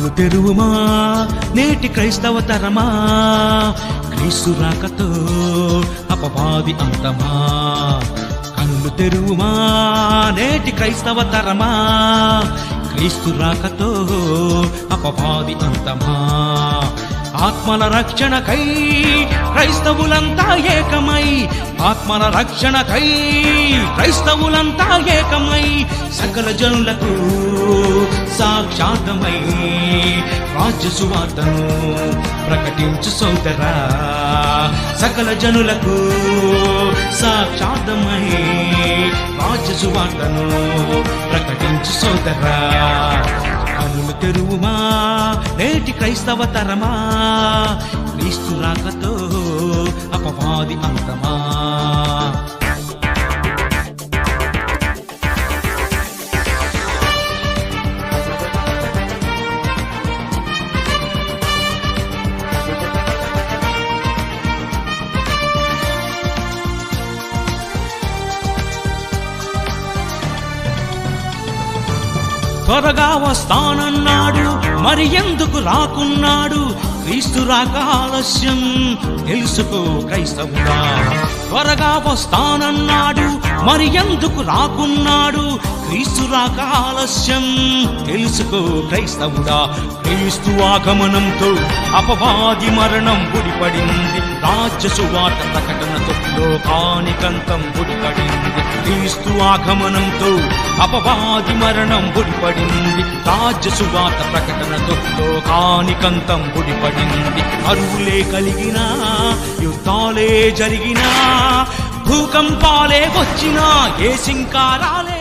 కన్నులు తెరువుమా నేటి క్రైస్తవ తరమా, క్రీస్తు రాకతో అపవాది అంతమా. కన్నులు తెరువుమా నేటి క్రైస్తవ తరమా, క్రీస్తు రాకతో అపవాది అంతమా. ఆత్మల రక్షణకై క్రైస్తవులంతా ఏకమై, ఆత్మల రక్షణకై క్రైస్తవులంతా ఏకమై, సకల జనులకు సాక్షాతమై రాజ్య సువార్తను ప్రకటించు సోదరా. సకల జనులకు సాక్షాతమై రాజ్య సువార్తను ప్రకటించు సోదరా. కన్నులు తెరువుమా నేటి క్రైస్తవ తరమా, క్రీస్తు రాకతో అపవాది అంతమా. త్వరగా వస్తానన్నాడు, మరి ఎందుకు రాకున్నాడు? క్రీస్తు రాక ఆలస్యం తెలుసుకో క్రైస్తవుడా. త్వరగా వస్తానన్నాడు, మరి ఎందుకు రాకున్నాడు? క్రీస్తు రాక ఆలస్యం తెలుసుకో క్రైస్తవుడా. క్రీస్తు ఆగమనంతో అపవాది మరణం ముడిపడింది, రాజ్య సువార్త ప్రకటనతో లోకానికంతం ముడిపడింది. క్రీస్తు ఆగమనంతో అపవాది మరణం ముడిపడింది, రాజ్య సువార్త ప్రకటనతో లోకానికంతం ముడిపడింది. అరువులే కలిగినా, యుద్ధాలే జరిగినా, భూకంపాలే వచ్చినా, ఏ సింకారాలే